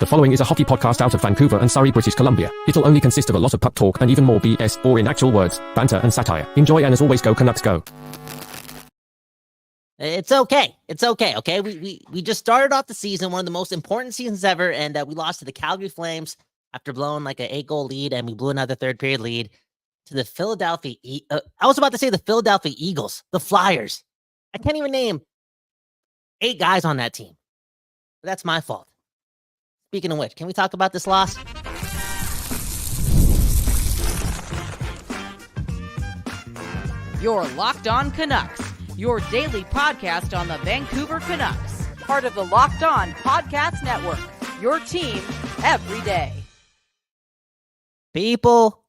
The following is a hockey podcast out of Vancouver and Surrey, British Columbia. It'll only consist of a lot of puck talk and even more BS, or in actual words, banter and satire. Enjoy, and as always, go Canucks go. It's okay. It's okay. Okay. We just started off the season, one of the most important seasons ever, and we lost to the Calgary Flames after blowing like an 8-goal lead, and we blew another third period lead to the Philadelphia. I was about to say the Philadelphia Eagles, the Flyers. I can't even name 8 guys on that team. But that's my fault. Speaking of which, can we talk about this loss? You're Locked On Canucks, your daily podcast on the Vancouver Canucks, part of the Locked On Podcast Network, your team every day. People.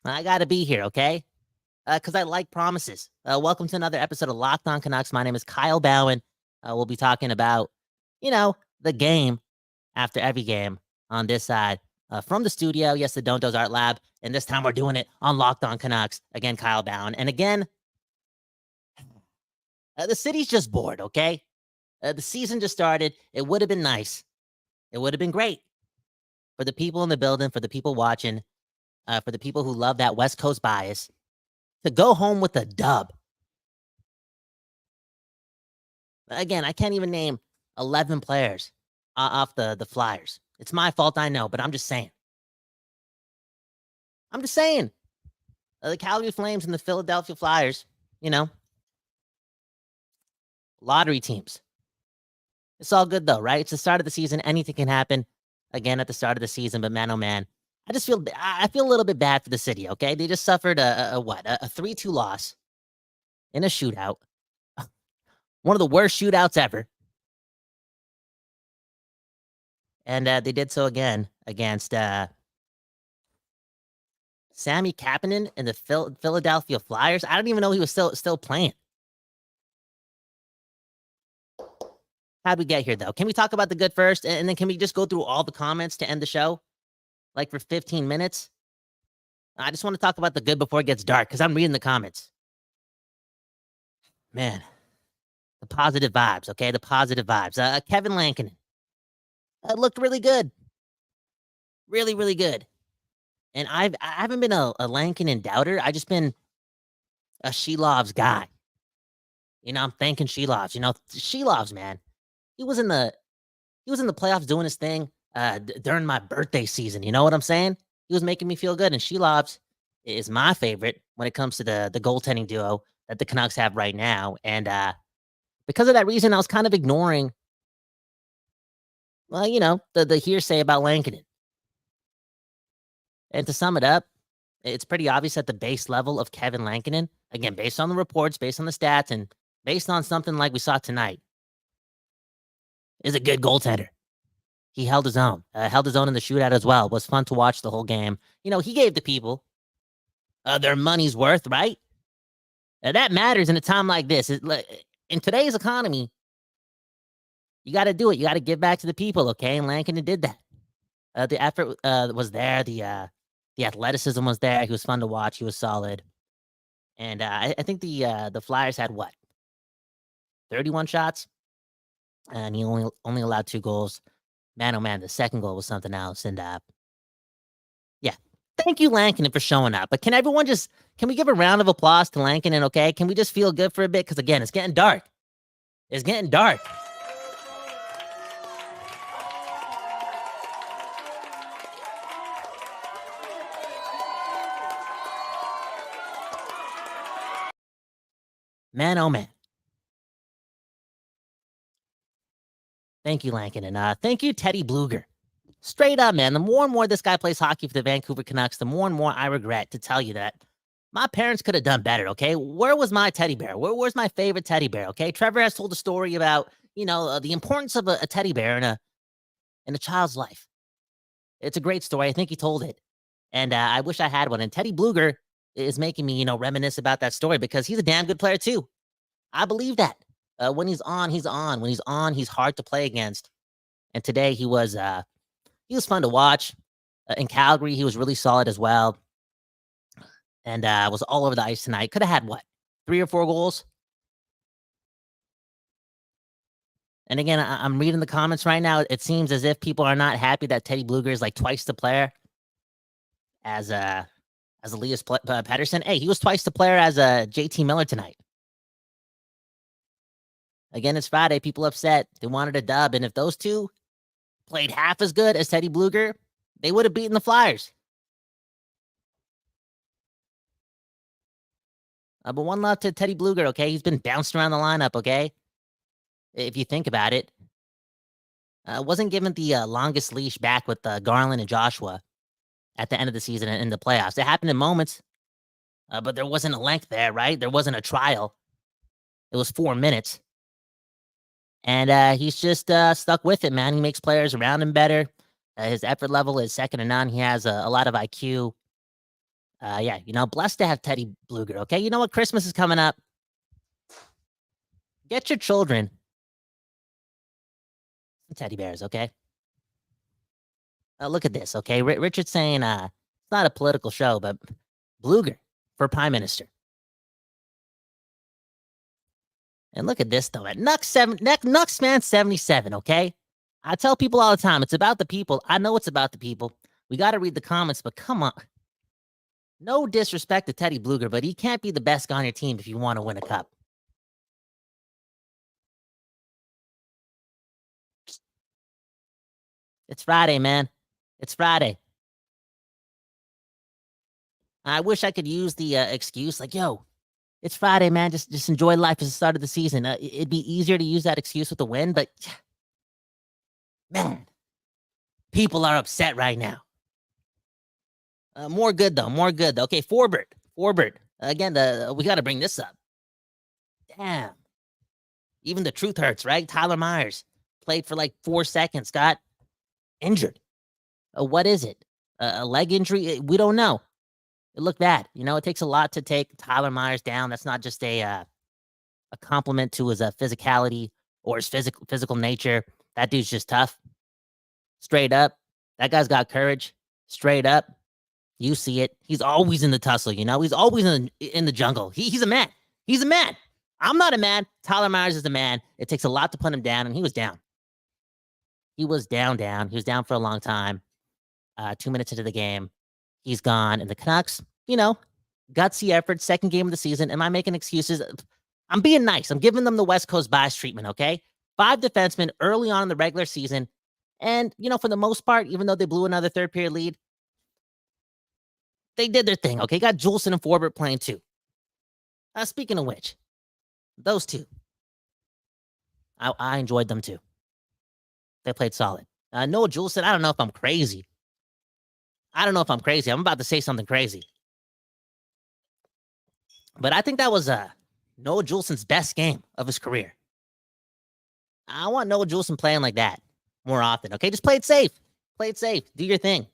I got to be here, okay? Because I like promises. Welcome to another episode of Locked On Canucks. My name is Kyle Bowen. We'll be talking about, the game after every game on this side from the studio. Yes, the Don't Doze Art Lab. And this time we're doing it on Locked On Canucks. Again, Kyle Bowen. And again, the city's just bored, okay? The season just started. It would have been nice. It would have been great for the people in the building, for the people watching, for the people who love that West Coast bias, to go home with a dub. Again, I can't even name 11 players off the Flyers. It's my fault, I know, but I'm just saying. The Calgary Flames and the Philadelphia Flyers, lottery teams. It's all good, though, right? It's the start of the season. Anything can happen again at the start of the season, but man, oh man. I feel a little bit bad for the city, okay? They just suffered a 3-2 loss in a shootout. One of the worst shootouts ever. And they did so again against Sammy Kapanen and the Philadelphia Flyers. I don't even know he was still playing. How'd we get here, though? Can we talk about the good first? And then can we just go through all the comments to end the show? Like for 15 minutes? I just want to talk about the good before it gets dark, because I'm reading the comments. Man, the positive vibes, okay? The positive vibes. Kevin Lankinen. Looked really good. Really, really good. And I haven't been a Lankinen doubter. I just been a Shelovs guy. I'm thanking Shelovs. Shelovs, man. He was in the playoffs doing his thing during my birthday season. You know what I'm saying? He was making me feel good. And Shelovs is my favorite when it comes to the goaltending duo that the Canucks have right now. And because of that reason, I was kind of ignoring the hearsay about Lankinen. And to sum it up, it's pretty obvious at the base level of Kevin Lankinen, again, based on the reports, based on the stats, and based on something like we saw tonight, is a good goaltender. He held his own in the shootout as well. It was fun to watch the whole game. He gave the people their money's worth, right? That matters in a time like this. In today's economy, you got to do it. You got to give back to the people, okay? And Lankinen did that. The effort was there. The athleticism was there. He was fun to watch. He was solid. And I think the Flyers had 31 shots, and he only allowed 2 goals. Man, oh man, the second goal was something else. And thank you, Lankinen, for showing up. But can we give a round of applause to Lankinen? Okay, can we just feel good for a bit? Because again, it's getting dark. It's getting dark. Man, oh man. Thank you, Lankinen. Thank you, Teddy Blueger. Straight up, man. The more and more this guy plays hockey for the Vancouver Canucks, the more and more I regret to tell you that my parents could have done better, okay? Where was my teddy bear? Where's my favorite teddy bear, okay? Trevor has told a story about, the importance of a teddy bear in a child's life. It's a great story. I think he told it. And I wish I had one. And Teddy Blueger is making me, reminisce about that story, because he's a damn good player too. I believe that. When he's on, he's on. When he's on, he's hard to play against. And today he was fun to watch. In Calgary, he was really solid as well. And was all over the ice tonight. Could have had 3 or 4 goals? And again, I'm reading the comments right now. It seems as if people are not happy that Teddy Blueger is like twice the player as Elias Pettersson. Hey, he was twice the player as JT Miller tonight. Again, it's Friday. People upset. They wanted a dub. And if those two played half as good as Teddy Blueger, they would have beaten the Flyers. But one love to Teddy Blueger, okay? He's been bounced around the lineup, okay? If you think about it. Wasn't given the longest leash back with Garland and Joshua at the end of the season and in the playoffs. It happened in moments, but there wasn't a length there, right? There wasn't a trial. It was 4 minutes. And he's just stuck with it, man. He makes players around him better. His effort level is second to none. He has a lot of IQ. Yeah, blessed to have Teddy Blueger, okay? You know what? Christmas is coming up. Get your children some teddy bears, okay? Look at this, okay? Richard's saying it's not a political show, but Blueger for prime minister. And look at this, though. At Nuxman 77, okay? I tell people all the time, it's about the people. I know it's about the people. We got to read the comments, but come on. No disrespect to Teddy Blueger, but he can't be the best guy on your team if you want to win a cup. It's Friday, man. It's Friday. I wish I could use the excuse like, yo, it's Friday, man. Just enjoy life as the start of the season. It'd be easier to use that excuse with a win, but man, people are upset right now. More good, though. More good, though. Okay, Forbert. Again, we got to bring this up. Damn. Even the truth hurts, right? Tyler Myers played for like 4 seconds, got injured. What is it? A leg injury? We don't know. It looked bad. It takes a lot to take Tyler Myers down. That's not just a compliment to his physicality or his physical nature. That dude's just tough. Straight up. That guy's got courage. Straight up. You see it. He's always in the tussle, He's always in the jungle. He's a man. He's a man. I'm not a man. Tyler Myers is a man. It takes a lot to put him down, and he was down. He was down. He was down for a long time. 2 minutes into the game, he's gone. And the Canucks, gutsy effort, second game of the season. Am I making excuses? I'm being nice. I'm giving them the West Coast bias treatment, okay? 5 defensemen early on in the regular season. And, for the most part, even though they blew another third period lead, they did their thing, okay? Got Juleson and Forbert playing too. Speaking of which, those two, I enjoyed them too. They played solid. Noah Juleson, I don't know if I'm crazy. I'm about to say something crazy. But I think that was Noah Juleson's best game of his career. I want Noah Juleson playing like that more often, okay? Just play it safe. Do your thing.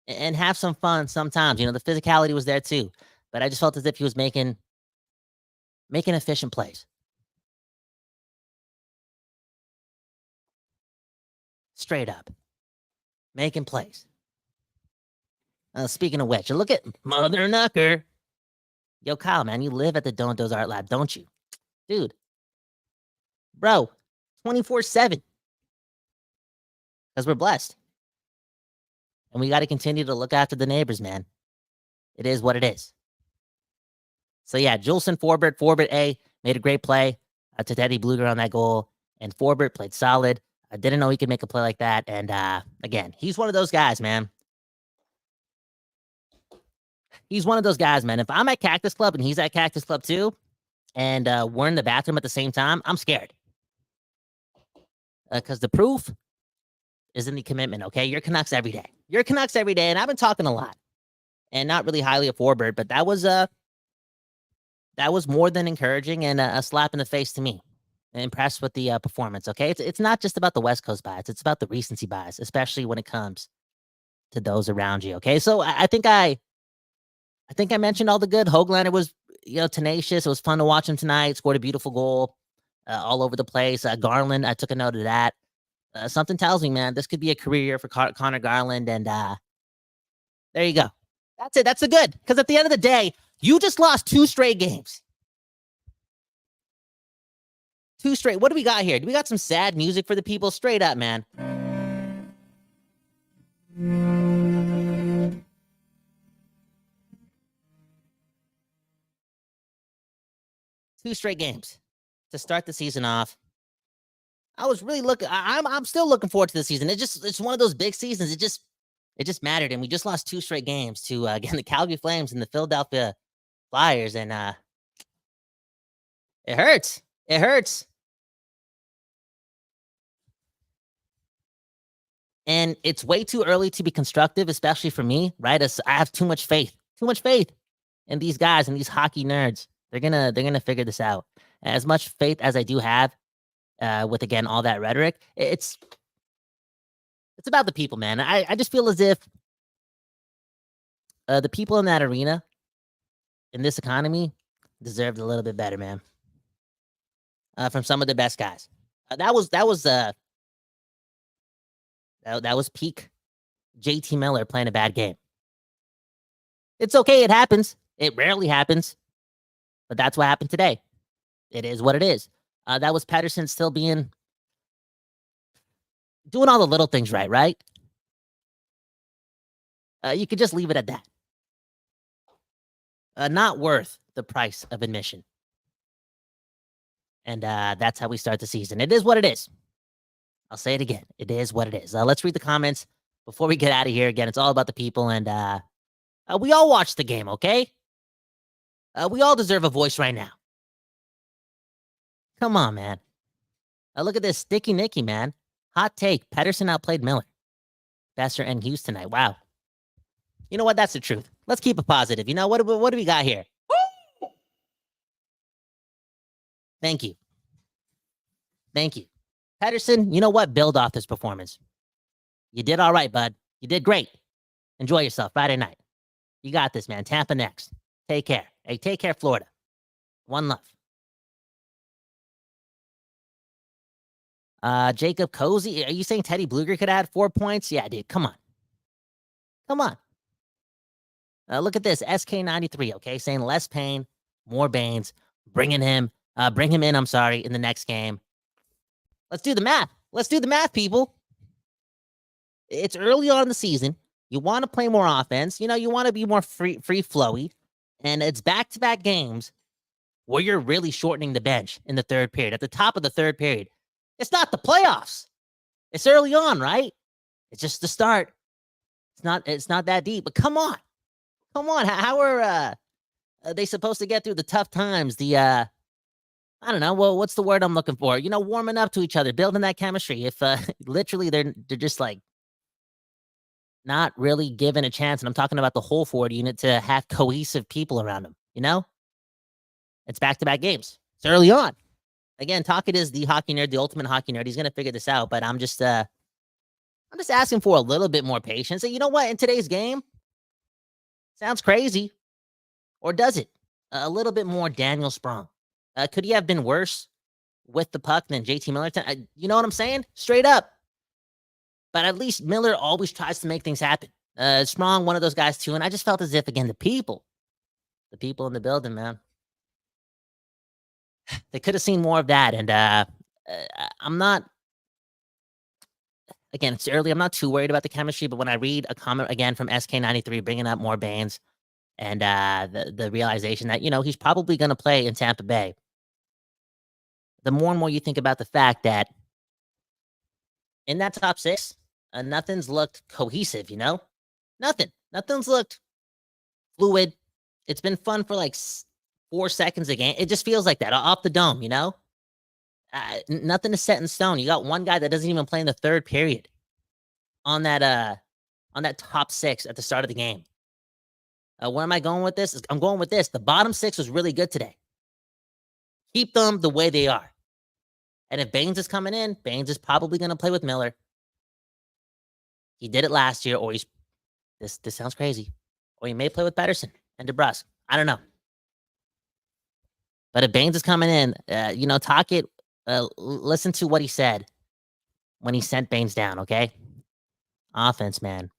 And have some fun sometimes. The physicality was there too. But I just felt as if he was making efficient plays. Straight up. Making plays. Speaking of which, look at Mother Knucker. Yo, Kyle, man, you live at the Don't Doze Art Lab, don't you? Dude. Bro, 24/7. Because we're blessed. And we got to continue to look after the neighbors, man. It is what it is. So, yeah, Juleson, Forbert A, made a great play to Teddy Blueger on that goal. And Forbert played solid. I didn't know he could make a play like that. And, again, he's one of those guys, man. He's one of those guys, man. If I'm at Cactus Club and he's at Cactus Club too, and we're in the bathroom at the same time, I'm scared. Because the proof is in the commitment, okay? You're Canucks every day. And I've been talking a lot. And not really highly of Forbert, but that was more than encouraging and a slap in the face to me. Impressed with the performance, okay? It's not just about the West Coast bias. It's about the recency bias, especially when it comes to those around you, okay? So I think I mentioned all the good. Höglander was, tenacious. It was fun to watch him tonight. Scored a beautiful goal all over the place. Garland, I took a note of that. Something tells me, man, this could be a career year for Connor Garland. And there you go. That's it. That's the good. Because at the end of the day, you just lost 2 straight games. 2 straight. What do we got here? Do we got some sad music for the people? Straight up, man. Two straight games to start the season off. I was really I'm still looking forward to the season. It's one of those big seasons. It just mattered, and we just lost 2 straight games to again the Calgary Flames and the Philadelphia Flyers, and it hurts. It hurts. And it's way too early to be constructive, especially for me, right? I have too much faith in these guys and these hockey nerds. They're gonna figure this out. As much faith as I do have, with again all that rhetoric, it's about the people, man. I just feel as if the people in that arena, in this economy, deserved a little bit better, man. From some of the best guys. That was peak JT Miller playing a bad game. It's okay. It happens. It rarely happens. But that's what happened today. It is what it is. That was Patterson still doing all the little things right? You could just leave it at that. Not worth the price of admission. And that's how we start the season. It is what it is. I'll say it again. It is what it is. Let's read the comments before we get out of here. Again, it's all about the people. And we all watched the game, okay? We all deserve a voice right now. Come on, man. Look at this. Sticky Nicky, man. Hot take. Pedersen outplayed Miller. Besser and Hughes tonight. Wow. You know what? That's the truth. Let's keep it positive. You know, what do we got here? Thank you. Thank you. Pedersen, you know what? Build off this performance. You did all right, bud. You did great. Enjoy yourself Friday night. You got this, man. Tampa next. Take care. Hey, take care, Florida. One love. Jacob Cozy, are you saying Teddy Blueger could add 4 points? Yeah, dude. Come on. Come on. Look at this. SK93, okay? Saying less pain, more Baines. Bring him in, in the next game. Let's do the math. Let's do the math, people. It's early on in the season. You want to play more offense. You know, you want to be more free flowy. And it's back-to-back games where you're really shortening the bench in the third period. At the top of the third period. It's not the playoffs. It's early on, right? It's just the start. It's not that deep. But come on. Come on. How are they supposed to get through the tough times? I don't know. Well, what's the word I'm looking for? You know, warming up to each other, building that chemistry. If literally they're just like not really given a chance, and I'm talking about the whole forward unit, to have cohesive people around them. You know, it's back-to-back games. It's early on. Again, Talkit is the hockey nerd, the ultimate hockey nerd. He's gonna figure this out, but I'm just asking for a little bit more patience. And you know what? In today's game, sounds crazy, or does it? A little bit more Daniel Sprong. Could he have been worse with the puck than JT Miller? You know what I'm saying? Straight up. But at least Miller always tries to make things happen. Sprong, one of those guys too. And I just felt as if, again, the people in the building, man, they could have seen more of that. And I'm not, again, it's early. I'm not too worried about the chemistry. But when I read a comment again from SK93 bringing up more Baines and the realization that, you know, he's probably going to play in Tampa Bay, the more and more you think about the fact that in that top six, nothing's looked cohesive, you know? Nothing's looked fluid. It's been fun for like 4 seconds a game. It just feels like that off the dome, you know? Nothing is set in stone. You got one guy that doesn't even play in the third period on that top six at the start of the game. Where am I going with this? I'm going with this. The bottom six was really good today. Keep them the way they are. And if Baines is coming in, Baines is probably going to play with Miller. He did it last year, or this sounds crazy, or he may play with Pedersen and DeBrusque. I don't know. But if Baines is coming in, you know, Talkit, listen to what he said when he sent Baines down, okay? Offense, man.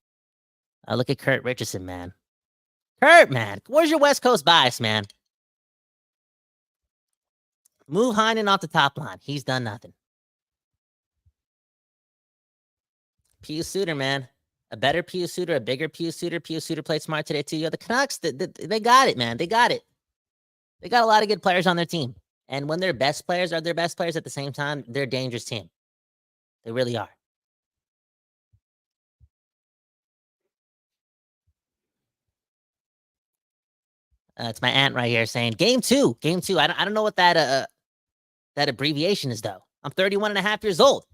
Look at Kurt Richardson, man. Kurt, man. Where's your West Coast bias, man? Move Heinen off the top line. He's done nothing. Pius Suter, man. A better Pius Suter, a bigger Pius Suter. Pius Suter played smart today, too. The Canucks, they got it, man. They got it. They got a lot of good players on their team. And when their best players are their best players at the same time, they're a dangerous team. They really are. It's my aunt right here saying, game two. I don't know what that abbreviation is, though. I'm 31 and a half years old.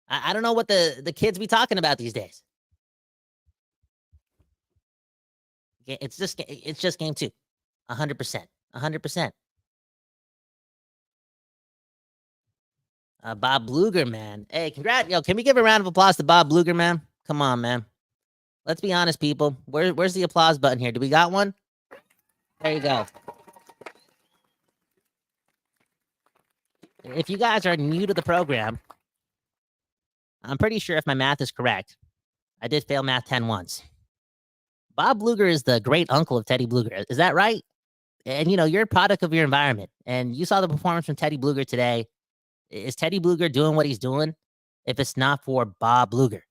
I don't know what the kids be talking about these days. It's just game two. 100%. 100%. Bob Blueger, man. Hey, can we give a round of applause to Bob Blueger, man? Come on, man. Let's be honest, people. Where's the applause button here? Do we got one? There you go. If you guys are new to the program, I'm pretty sure if my math is correct, I did fail math 10 once. Bob Blueger is the great uncle of Teddy Blueger. Is that right? And, you're a product of your environment. And you saw the performance from Teddy Blueger today. Is Teddy Blueger doing what he's doing if it's not for Bob Blueger?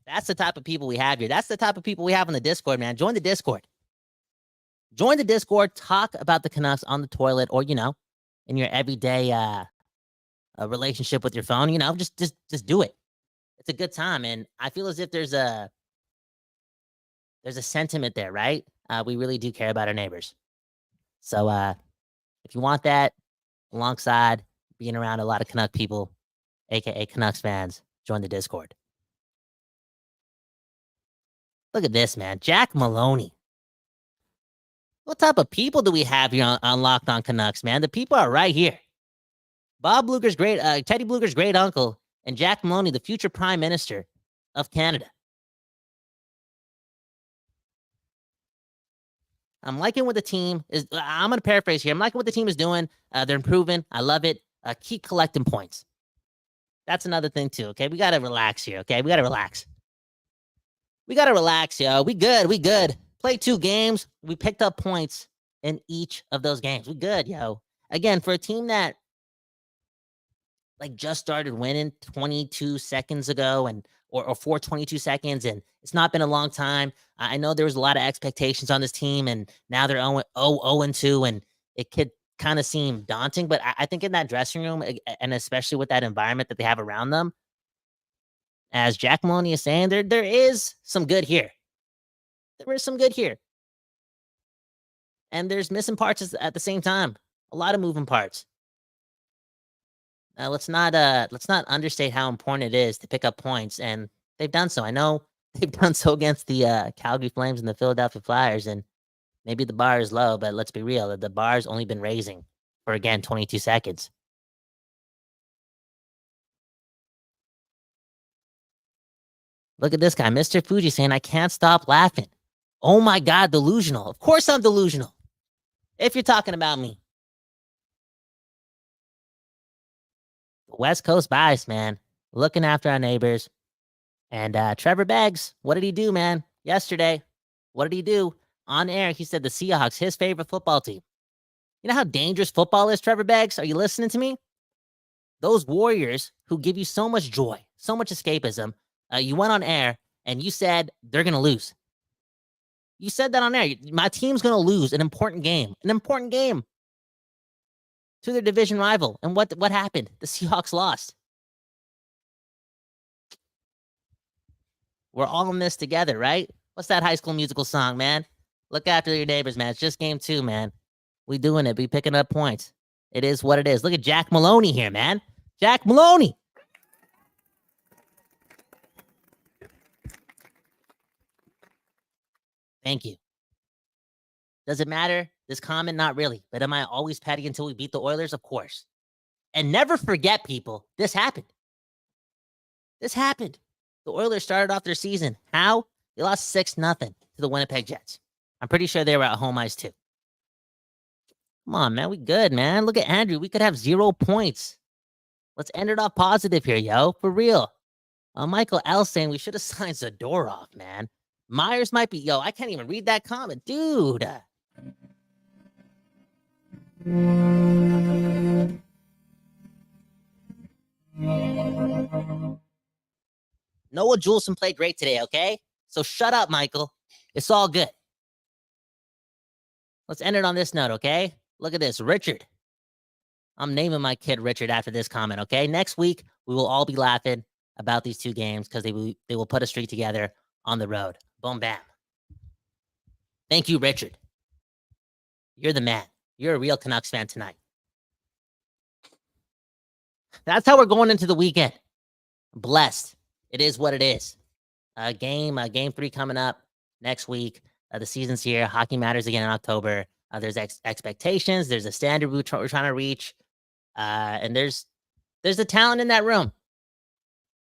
That's the type of people we have here. That's the type of people we have on the Discord, man. Join the Discord. Join the Discord. Talk about the Canucks on the toilet or, in your everyday relationship with your phone. Just do it. It's a good time. And I feel as if there's a sentiment there, right? We really do care about our neighbors. So if you want that, alongside being around a lot of Canuck people, aka Canucks fans, join the Discord. Look at this, man. Jack Maloney. What type of people do we have here on Locked On Canucks, man? The people are right here. Bob Blueger's Teddy Blueger's great uncle, and Jack Maloney, the future Prime Minister of Canada. I'm liking what the team is. I'm going to paraphrase here. I'm liking what the team is doing. They're improving. I love it. Keep collecting points. That's another thing, too. Okay. We got to relax here. Okay. We got to relax, yo. We good. Played 2 games. We picked up points in each of those games. We good, yo. Again, for a team that just started winning 22 seconds ago or for 22 seconds, and it's not been a long time. I know there was a lot of expectations on this team, and now they're 0-2, and it could kind of seem daunting. But I think in that dressing room, and especially with that environment that they have around them, as Jack Maloney is saying, there is some good here. There is some good here. And there's missing parts at the same time. A lot of moving parts. Let's not understate how important it is to pick up points, and they've done so. I know they've done so against the Calgary Flames and the Philadelphia Flyers, and maybe the bar is low, but let's be real. The bar's only been raising for, again, 22 seconds. Look at this guy, Mr. Fuji, saying, I can't stop laughing. Oh my God, delusional. Of course I'm delusional. If you're talking about me. West Coast bias, man. Looking after our neighbors. And Trevor Beggs, what did he do, man? Yesterday, what did he do? On air, he said the Seahawks, his favorite football team. You know how dangerous football is, Trevor Beggs? Are you listening to me? Those Warriors who give you so much joy, so much escapism, you went on air and you said they're going to lose. You said that on air. My team's going to lose an important game. To their division rival. And what happened? The Seahawks lost. We're all in this together, right? What's that High School Musical song, man? Look after your neighbors, man. It's just game 2, man. We doing it. We picking up points. It is what it is. Look at Jack Maloney here, man. Jack Maloney. Thank you. Does it matter? This comment, not really. But am I always petty until we beat the Oilers? Of course. And never forget, people, this happened. The Oilers started off their season. How? They lost 6-0 to the Winnipeg Jets. I'm pretty sure they were at home ice too. Come on, man. We good, man. Look at Andrew. We could have 0 points. Let's end it off positive here, yo. For real. Michael L. saying we should have signed Zadorov, man. Myers might be, I can't even read that comment. Dude. Noah Juleson played great today, okay? So shut up, Michael. It's all good. Let's end it on this note, okay? Look at this. Richard. I'm naming my kid Richard after this comment, okay? Next week, we will all be laughing about these two games because they will put a streak together on the road. Boom, bam. Thank you, Richard. You're the man. You're a real Canucks fan tonight. That's how we're going into the weekend. Blessed. It is what it is. Game 3 coming up next week. The season's here. Hockey matters again in October. There's expectations. There's a standard we're trying to reach. And there's the talent in that room.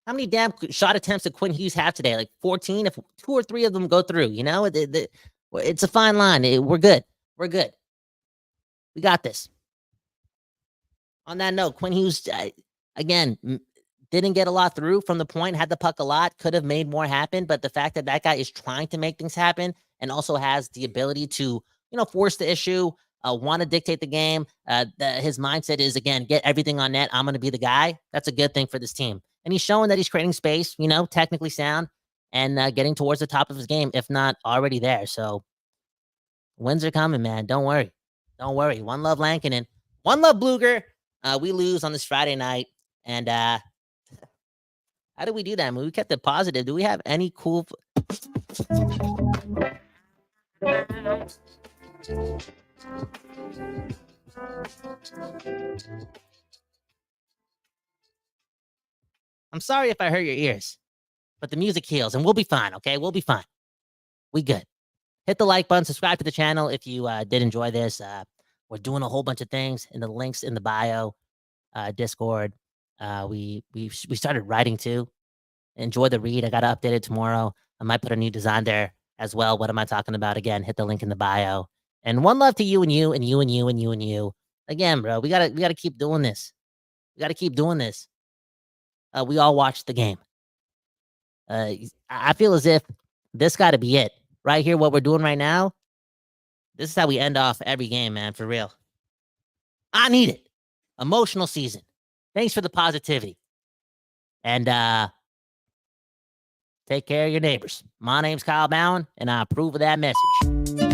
How many damn shot attempts did Quinn Hughes have today? Like 14? If 2 or 3 of them go through, you know? It's a fine line. We're good. We're good. We got this. On that note, Quinn Hughes, again, didn't get a lot through from the point, had the puck a lot, could have made more happen. But the fact that that guy is trying to make things happen and also has the ability to, force the issue, want to dictate the game. His mindset is, again, get everything on net. I'm going to be the guy. That's a good thing for this team. And he's showing that he's creating space, technically sound and getting towards the top of his game, if not already there. So wins are coming, man. Don't worry. Don't worry. One love Lankinen. One love Blueger. We lose on this Friday night. And how did we do that? I mean, we kept it positive. Do we have any cool... I'm sorry if I hurt your ears, but the music heals and we'll be fine, okay? We'll be fine. We good. Hit the like button, subscribe to the channel if you did enjoy this. We're doing a whole bunch of things in the links in the bio, Discord. We started writing too. Enjoy the read. I got to update it tomorrow. I might put a new design there as well. What am I talking about? Again, hit the link in the bio. And one love to you and you and you and you and you and you. Again, bro, we gotta keep doing this. We gotta keep doing this. We all watched the game. I feel as if this got to be it. Right here, what we're doing right now, this is how we end off every game, man, for real. I need it. Emotional season. Thanks for the positivity. And take care of your neighbors. My name's Kyle Bowen, and I approve of that message.